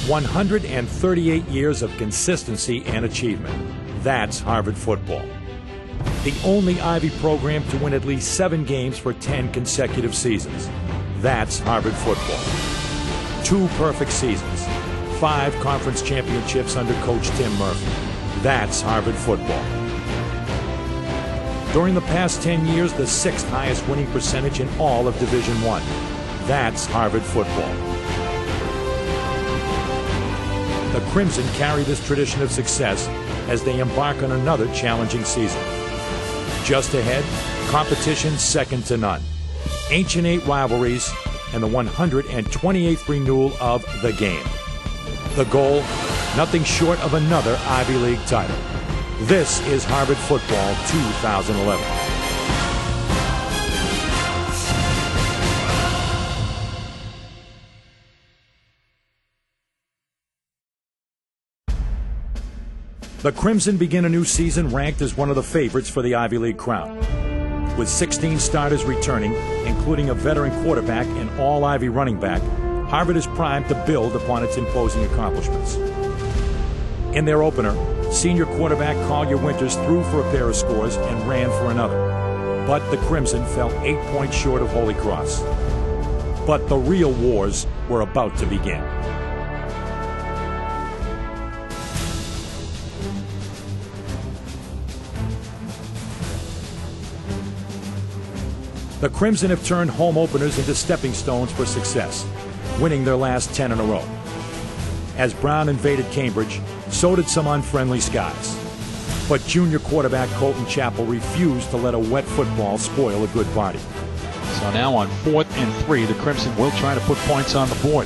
138 years of consistency and achievement. That's Harvard football. The only Ivy program to win at least 7 games for 10 consecutive seasons. That's Harvard football. 2 perfect seasons. 5 conference championships under Coach Tim Murphy. That's Harvard football. During the past 10 years, the 6th highest winning percentage in all of Division I. That's Harvard football. The Crimson carry this tradition of success as they embark on another challenging season. Just ahead, competition second to none. Ancient 8 rivalries and the 128th renewal of the game. The goal, nothing short of another Ivy League title. This is Harvard football 2011. The Crimson begin a new season ranked as one of the favorites for the Ivy League crown. With 16 starters returning, including a veteran quarterback and all-Ivy running back, Harvard is primed to build upon its imposing accomplishments. In their opener, senior quarterback Collier Winters threw for a pair of scores and ran for another. But the Crimson fell 8 points short of Holy Cross. But the real wars were about to begin. The Crimson have turned home openers into stepping stones for success, winning their last 10 in a row. As Brown invaded Cambridge, so did some unfriendly skies. But junior quarterback Colton Chappell refused to let a wet football spoil a good party. So now on 4th and 3, the Crimson will try to put points on the board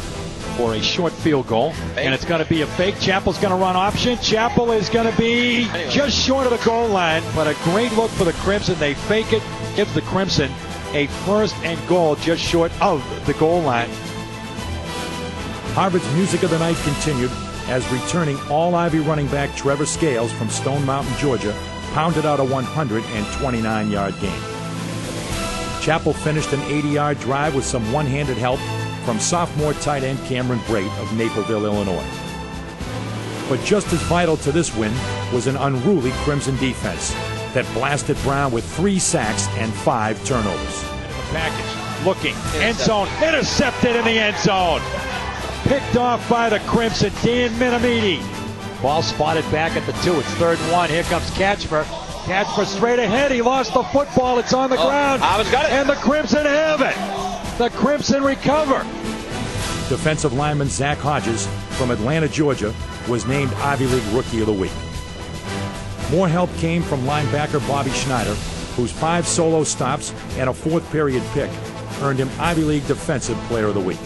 for a short field goal. And it's going to be a fake. Chappell's going to run option. Chappell is going to be just short of the goal line, but a great look for the Crimson. They fake it, gives the Crimson a 1st and goal just short of the goal line. Harvard's music of the night continued as returning all-Ivy running back Trevor Scales from Stone Mountain, Georgia, pounded out a 129-yard gain. Chappell finished an 80-yard drive with some one-handed help from sophomore tight end Cameron Brait of Naperville, Illinois. But just as vital to this win was an unruly Crimson defense that blasted Brown with 3 sacks and 5 turnovers. The package, looking, end zone, intercepted in the end zone. Picked off by the Crimson, Dan Minamidi. Ball spotted back at the 2. It's 3rd and 1. Here comes Catchmer. Catchmer straight ahead. He lost the football. It's on the ground. Got it. And the Crimson have it. The Crimson recover. Defensive lineman Zach Hodges from Atlanta, Georgia, was named Ivy League Rookie of the Week. More help came from linebacker Bobby Schneider, whose 5 solo stops and a 4th period pick earned him Ivy League Defensive Player of the Week.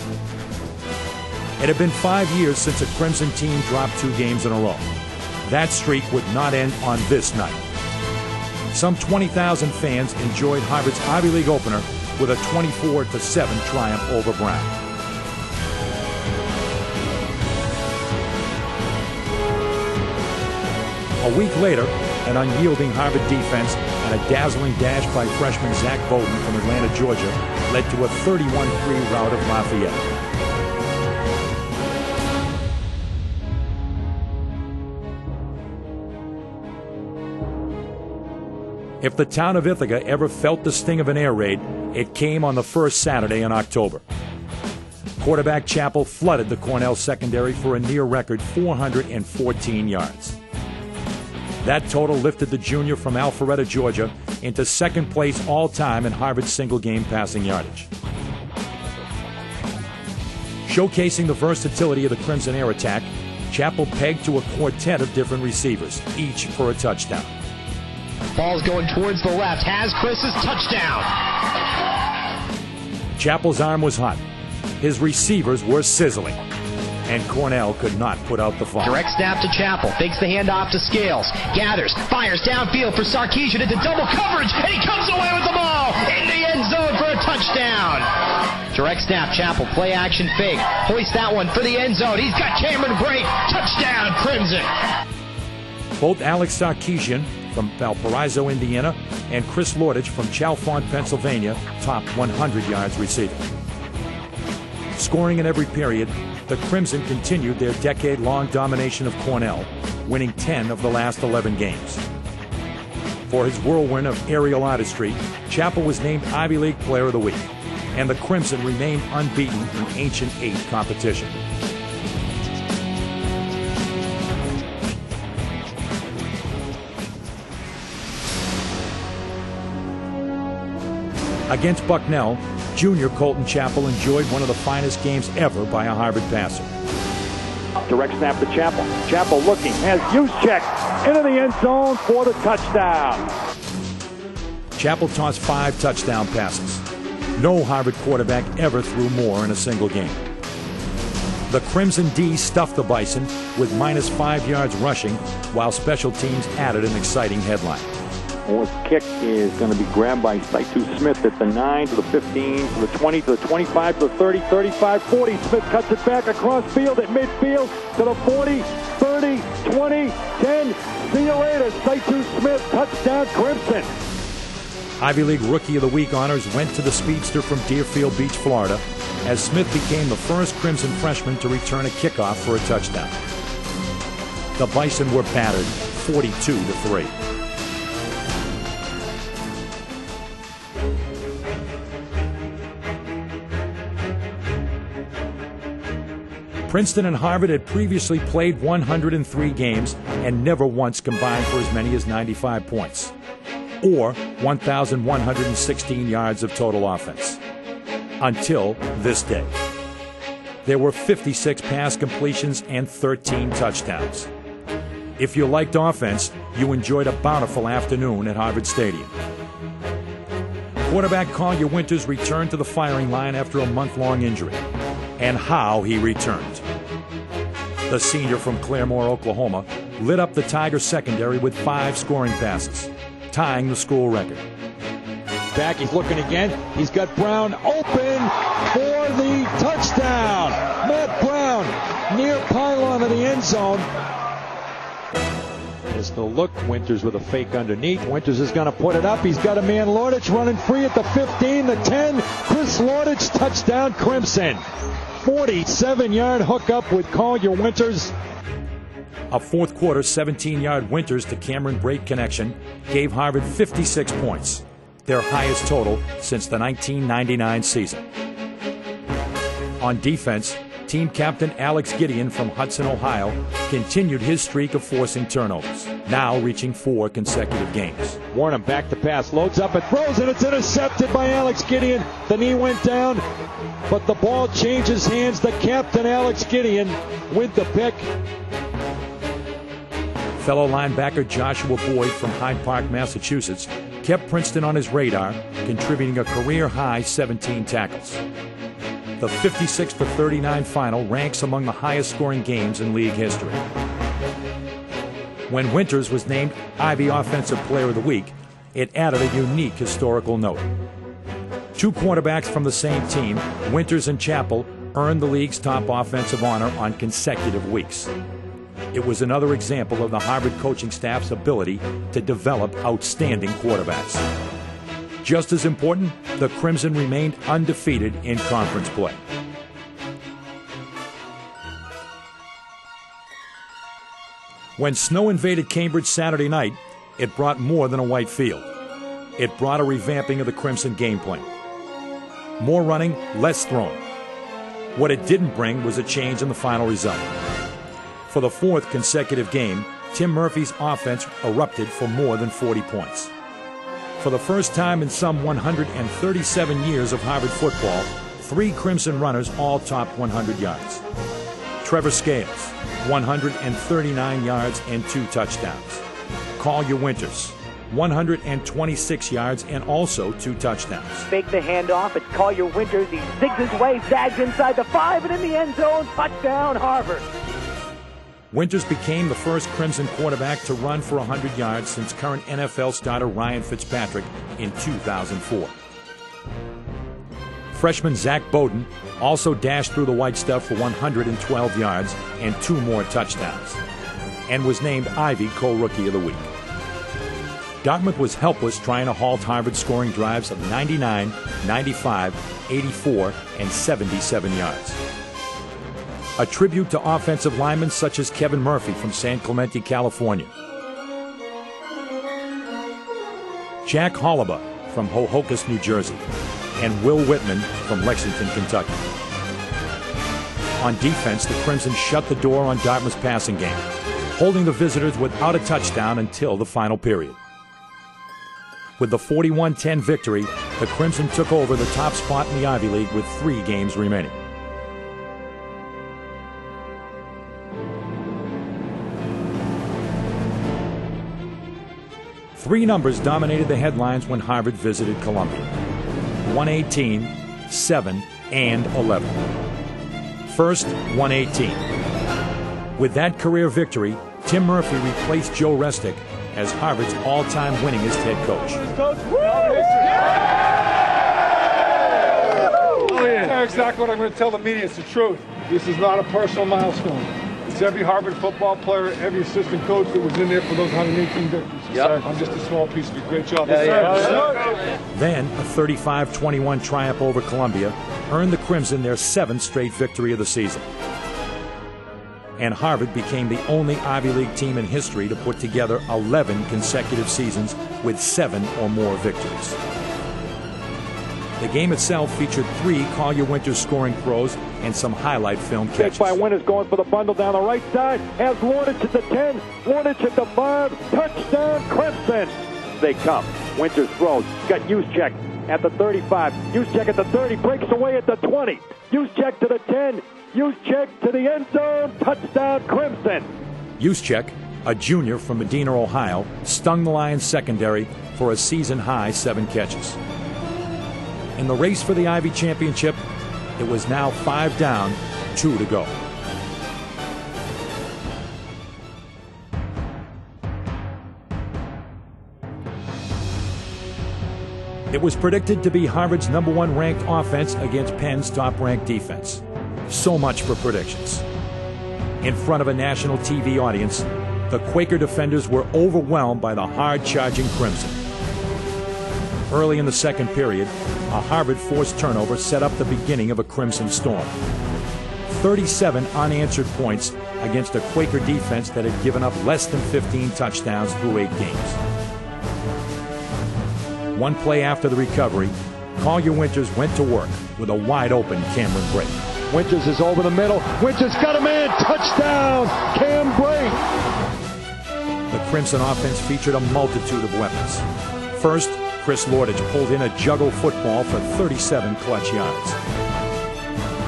It had been 5 years since a Crimson team dropped 2 games in a row. That streak would not end on this night. Some 20,000 fans enjoyed Harvard's Ivy League opener with a 24-7 triumph over Brown. A week later, an unyielding Harvard defense and a dazzling dash by freshman Zach Bowden from Atlanta, Georgia, led to a 31-3 rout of Lafayette. If the town of Ithaca ever felt the sting of an air raid, it came on the first Saturday in October. Quarterback Chappell flooded the Cornell secondary for a near-record 414 yards. That total lifted the junior from Alpharetta, Georgia, into 2nd place all-time in Harvard's single-game passing yardage. Showcasing the versatility of the Crimson air attack, Chappell pegged to a quartet of different receivers, each for a touchdown. Ball's going towards the left. Has Chris's touchdown. Chappell's arm was hot. His receivers were sizzling. And Cornell could not put out the fire. Direct snap to Chappell. Fakes the handoff to Scales. Gathers. Fires downfield for Sarkisian into double coverage. And he comes away with the ball in the end zone for a touchdown. Direct snap. Chappell. Play action fake. Hoist that one for the end zone. He's got Cameron Brait. Touchdown Crimson. Both Alex Sarkisian from Valparaiso, Indiana, and Chris Lordich from Chalfont, Pennsylvania, topped 100 yards receiving. Scoring in every period, the Crimson continued their decade-long domination of Cornell, winning 10 of the last 11 games. For his whirlwind of aerial artistry, Chappell was named Ivy League Player of the Week, and the Crimson remained unbeaten in Ancient 8 competition. Against Bucknell, junior Colton Chappell enjoyed one of the finest games ever by a Harvard passer. Direct snap to Chappell. Chappell looking, has Juszczyk into the end zone for the touchdown. Chappell tossed 5 touchdown passes. No Harvard quarterback ever threw more in a single game. The Crimson D stuffed the Bison with -5 yards rushing, while special teams added an exciting headline. Moore's kick is going to be grabbed by Saitu Smith at the 9, to the 15, to the 20, to the 25, to the 30, 35, 40. Smith cuts it back across field at midfield to the 40, 30, 20, 10. See you later, Saitu Smith, touchdown Crimson. Ivy League Rookie of the Week honors went to the speedster from Deerfield Beach, Florida, as Smith became the first Crimson freshman to return a kickoff for a touchdown. The Bison were battered 42-3. Princeton and Harvard had previously played 103 games and never once combined for as many as 95 points, or 1,116 yards of total offense. Until this day. There were 56 pass completions and 13 touchdowns. If you liked offense, you enjoyed a bountiful afternoon at Harvard Stadium. Quarterback Collier Winters returned to the firing line after a month-long injury. And how he returned. The senior from Claremore, Oklahoma, lit up the Tiger secondary with 5 scoring passes, tying the school record. Back, he's looking again. He's got Brown open for the touchdown. Matt Brown near pylon of the end zone. There's the look. Winters with a fake underneath. Winters is going to put it up. He's got a man, Lordich, running free at the 15, the 10. Chris Lordich, touchdown Crimson. 47-yard hookup with Collier Winters. A fourth quarter 17-yard Winters to Cameron Brate connection gave Harvard 56 points, their highest total since the 1999 season. On defense, team captain Alex Gideon from Hudson, Ohio, continued his streak of forcing turnovers, now reaching 4 consecutive games. Warnham back to pass, loads up and throws, and it's intercepted by Alex Gideon. The knee went down, but the ball changes hands. The captain, Alex Gideon, with the pick. Fellow linebacker Joshua Boyd from Hyde Park, Massachusetts, kept Princeton on his radar, contributing a career-high 17 tackles. The 56-39 final ranks among the highest-scoring games in league history. When Winters was named Ivy Offensive Player of the Week, it added a unique historical note. 2 quarterbacks from the same team, Winters and Chappell, earned the league's top offensive honor on consecutive weeks. It was another example of the Harvard coaching staff's ability to develop outstanding quarterbacks. Just as important, the Crimson remained undefeated in conference play. When snow invaded Cambridge Saturday night, it brought more than a white field. It brought a revamping of the Crimson game plan. More running, less throwing. What it didn't bring was a change in the final result. For the 4th consecutive game, Tim Murphy's offense erupted for more than 40 points. For the first time in some 137 years of Harvard football, 3 Crimson runners all topped 100 yards. Trevor Scales, 139 yards and 2 touchdowns. Collier Winters, 126 yards and also 2 touchdowns. Fake the handoff. It's Collier Winters. He zigs his way, zags inside the 5 and in the end zone. Touchdown, Harvard. Winters became the first Crimson quarterback to run for 100 yards since current NFL starter Ryan Fitzpatrick in 2004. Freshman Zach Bowden also dashed through the white stuff for 112 yards and 2 more touchdowns, and was named Ivy Co-Rookie of the Week. Dartmouth was helpless trying to halt Harvard's scoring drives of 99, 95, 84, and 77 yards. a tribute to offensive linemen such as Kevin Murphy from San Clemente, California, Jack Holliba from Hohokus, New Jersey, and Will Whitman from Lexington, Kentucky. On defense, the Crimson shut the door on Dartmouth's passing game, holding the visitors without a touchdown until the final period. With the 41-10 victory, the Crimson took over the top spot in the Ivy League with 3 games remaining. Three numbers dominated the headlines when Harvard visited Columbia: 118, 7, and 11. First, 118. With that career victory, Tim Murphy replaced Joe Restic as Harvard's all-time winningest head coach. That's exactly what I'm going to tell the media. It's the truth. This is not a personal milestone. It's every Harvard football player, every assistant coach that was in there for those 118 victories. Yep. I'm just a small piece of it. Great job. Then, a 35-21 triumph over Columbia earned the Crimson their 7th straight victory of the season. And Harvard became the only Ivy League team in history to put together 11 consecutive seasons with 7 or more victories. The game itself featured 3 Collier Winters scoring throws and some highlight film catches. By Winters going for the bundle down the right side. Has Warnich at the 10, Warnich at the 5. Touchdown, Crimson. They come. Winters throws. Got Juszczyk at the 35. Juszczyk at the 30. Breaks away at the 20. Juszczyk to the 10. Juszczyk to the end zone. Touchdown, Crimson. Juszczyk, a junior from Medina, Ohio, stung the Lions secondary for a season-high 7 catches. In the race for the Ivy Championship, it was now 5 down, 2 to go. It was predicted to be Harvard's #1 ranked offense against Penn's top-ranked defense. So much for predictions. In front of a national TV audience, the Quaker defenders were overwhelmed by the hard-charging Crimson. Early in the second period, a Harvard forced turnover set up the beginning of a Crimson storm. 37 unanswered points against a Quaker defense that had given up less than 15 touchdowns through 8 games. One play after the recovery, Collier Winters went to work with a wide-open Cameron Brake. Winters is over the middle. Winters got a man. Touchdown, Cam Brake. The Crimson offense featured a multitude of weapons. First, Chris Lordich pulled in a juggle football for 37 clutch yards.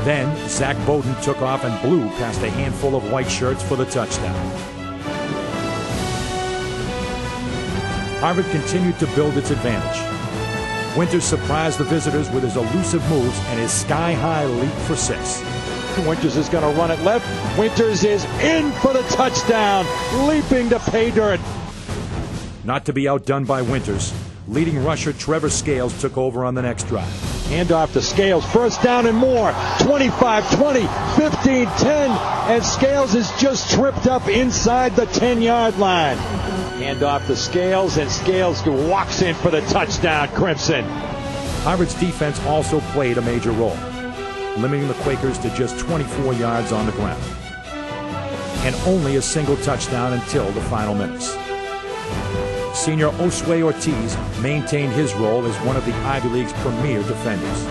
Then, Zach Bowden took off and blew past a handful of white shirts for the touchdown. Harvard continued to build its advantage. Winters surprised the visitors with his elusive moves and his sky-high leap for 6. Winters is going to run it left. Winters is in for the touchdown, leaping to pay dirt. Not to be outdone by Winters, leading rusher Trevor Scales took over on the next drive. Handoff to Scales, first down and more. 25-20, 15-10, and Scales is just tripped up inside the 10-yard line. Handoff to Scales, and Scales walks in for the touchdown, Crimson. Harvard's defense also played a major role, limiting the Quakers to just 24 yards on the ground, and only a single touchdown until the final minutes. Senior Osway Ortiz maintained his role as one of the Ivy League's premier defenders.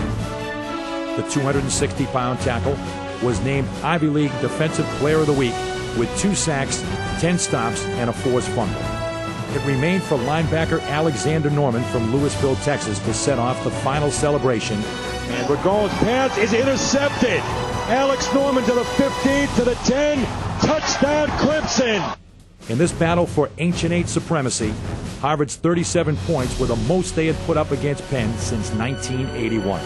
The 260-pound tackle was named Ivy League Defensive Player of the Week with 2 sacks, 10 stops, and a forced fumble. It remained for linebacker Alexander Norman from Lewisville, Texas, to set off the final celebration. And Burgon's pass is intercepted. Alex Norman to the 15, to the 10. Touchdown, Crimson. In this battle for Ancient 8 supremacy, Harvard's 37 points were the most they had put up against Penn since 1981.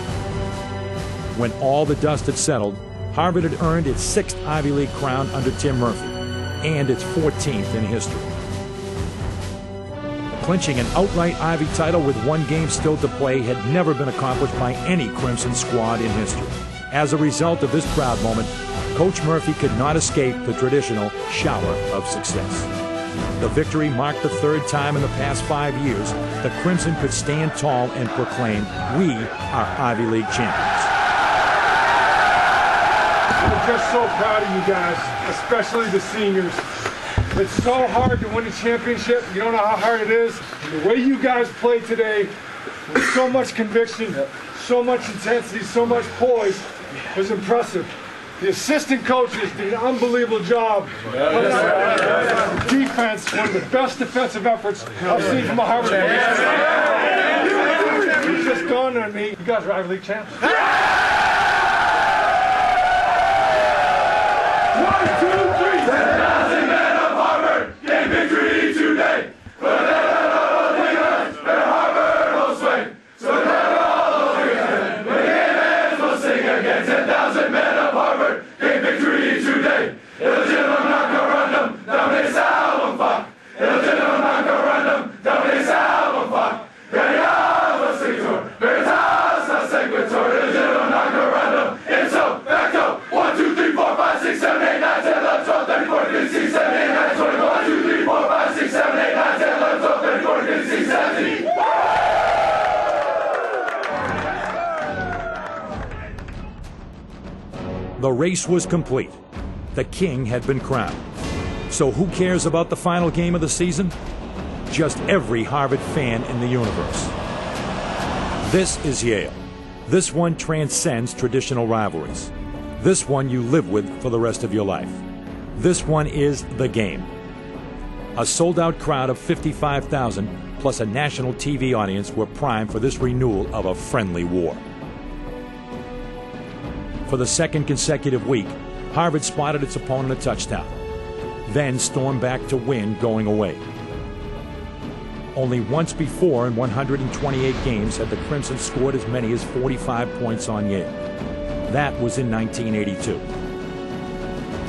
When all the dust had settled, Harvard had earned its 6th Ivy League crown under Tim Murphy, and its 14th in history. Clinching an outright Ivy title with 1 game still to play had never been accomplished by any Crimson squad in history. As a result of this proud moment, Coach Murphy could not escape the traditional shower of success. The victory marked the 3rd time in the past 5 years the Crimson could stand tall and proclaim, "We are Ivy League champions." I'm just so proud of you guys, especially the seniors. It's so hard to win a championship. You don't know how hard it is. And the way you guys played today, with so much conviction, so much intensity, so much poise, was impressive. The assistant coaches did an unbelievable job. Defense, one of the best defensive efforts I've seen from a Harvard team. It's just dawned on me, you guys are Ivy League champs. 1, 2, 3. 10,000 men of Harvard gained victory today. But Harvard will swing. So never all over again. The game ends, we'll sing again. 10,000 men of Harvard gained victory today. Illegitimate non-corundum, dominates album fuck. Illegitimate non-corundum, dominates album fuck. Grandiamo sequitur, veritas non sequitur. Illegitimate non-corundum, ipso facto. 1, 2, 3, 4, 5, 6, 7, 8, 9, 10, 11, 12, 13, 14, 15, 16, 17, 18, 19, 20, 1, 2, 3, 4, 5, 6, 7, 8, 9, 10, 11, 12, 13, 14, 15, 16, 17. The race was complete. The king had been crowned. So who cares about the final game of the season? Just every Harvard fan in the universe. This is Yale. This one transcends traditional rivalries. This one you live with for the rest of your life. This one is the game. A sold-out crowd of 55,000 plus a national TV audience were primed for this renewal of a friendly war. For the second consecutive week, Harvard spotted its opponent a touchdown, then stormed back to win going away. Only once before in 128 games had the Crimson scored as many as 45 points on Yale. That was in 1982.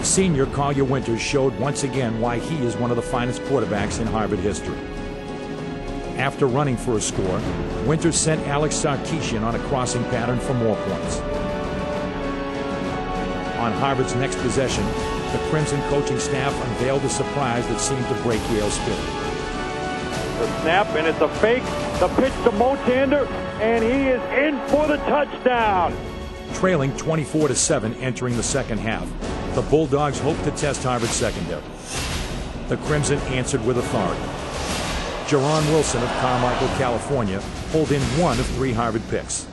Senior Collier Winters showed once again why he is one of the finest quarterbacks in Harvard history. After running for a score, Winters sent Alex Sarkisian on a crossing pattern for more points. On Harvard's next possession, the Crimson coaching staff unveiled a surprise that seemed to break Yale's spirit. The snap, and it's a fake. The pitch to Motander, and he is in for the touchdown. Trailing 24-7 entering the second half, the Bulldogs hoped to test Harvard's secondary. The Crimson answered with authority. Jerron Wilson of Carmichael, California, pulled in one of 3 Harvard picks.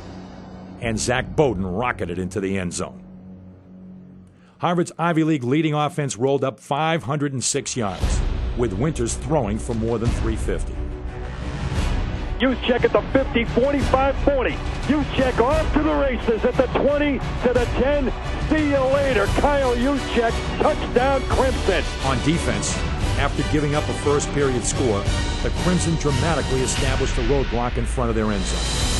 And Zach Bowden rocketed into the end zone. Harvard's Ivy League leading offense rolled up 506 yards, with Winters throwing for more than 350. Juszczyk at the 50, 45, 40. Juszczyk off to the races at the 20, to the 10. See you later, Kyle Juszczyk. Touchdown, Crimson. On defense, after giving up a first-period score, the Crimson dramatically established a roadblock in front of their end zone.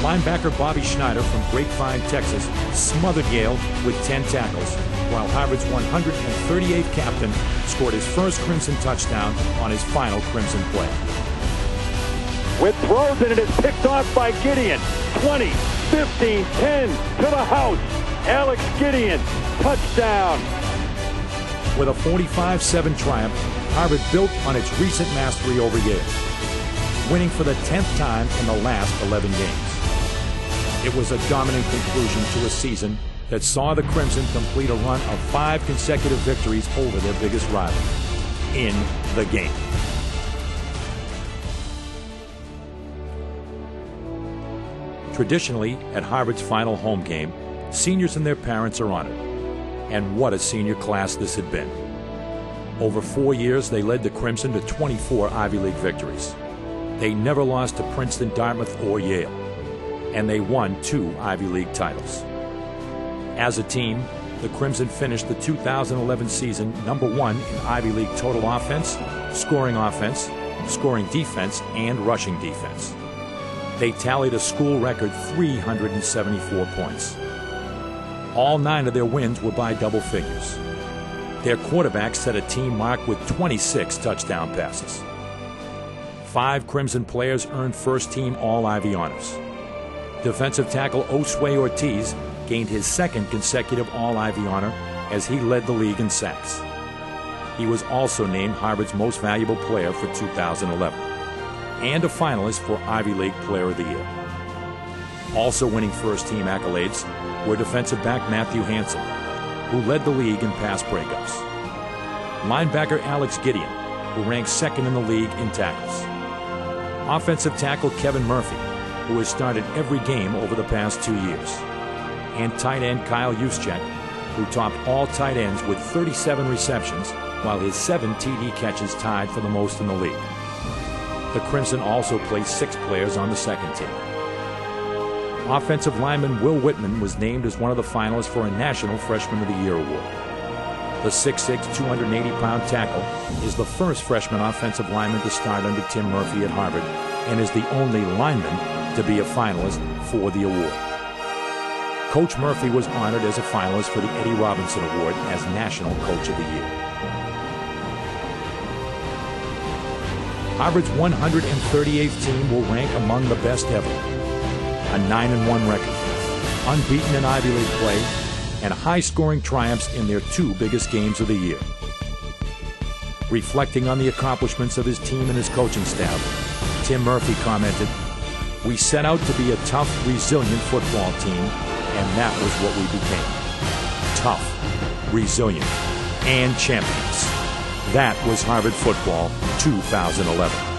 Linebacker Bobby Schneider from Grapevine, Texas, smothered Yale with 10 tackles, while Harvard's 138th captain scored his first Crimson touchdown on his final Crimson play. With throws, and it is picked off by Gideon. 20, 15, 10, to the house. Alex Gideon, touchdown. With a 45-7 triumph, Harvard built on its recent mastery over Yale, winning for the 10th time in the last 11 games. It was a dominant conclusion to a season that saw the Crimson complete a run of 5 consecutive victories over their biggest rival in the game. Traditionally, at Harvard's final home game, seniors and their parents are honored. And what a senior class this had been. Over 4 years, they led the Crimson to 24 Ivy League victories. They never lost to Princeton, Dartmouth, or Yale. And they won 2 Ivy League titles. As a team, the Crimson finished the 2011 season #1 in Ivy League total offense, scoring defense, and rushing defense. They tallied a school record 374 points. All 9 of their wins were by double figures. Their quarterback set a team mark with 26 touchdown passes. 5 Crimson players earned first-team All-Ivy honors. Defensive tackle Osway Ortiz gained his 2nd consecutive All-Ivy honor as he led the league in sacks. He was also named Harvard's Most Valuable Player for 2011 and a finalist for Ivy League Player of the Year. Also winning first-team accolades were defensive back Matthew Hansen, who led the league in pass breakups. Linebacker Alex Gideon, who ranks second in the league in tackles. Offensive tackle Kevin Murphy, who has started every game over the past 2 years. And tight end Kyle Juszczyk, who topped all tight ends with 37 receptions, while his 7 TD catches tied for the most in the league. The Crimson also placed 6 players on the second team. Offensive lineman Will Whitman was named as one of the finalists for a National Freshman of the Year award. The 6'6", 280-pound tackle is the first freshman offensive lineman to start under Tim Murphy at Harvard and is the only lineman to be a finalist for the award. Coach Murphy was honored as a finalist for the Eddie Robinson Award as National Coach of the Year. Harvard's 138th team will rank among the best ever. A 9-1 record, unbeaten in Ivy League play, and high-scoring triumphs in their 2 biggest games of the year. Reflecting on the accomplishments of his team and his coaching staff, Tim Murphy commented, "We set out to be a tough, resilient football team, and that was what we became. Tough, resilient, and champions." That was Harvard football 2011.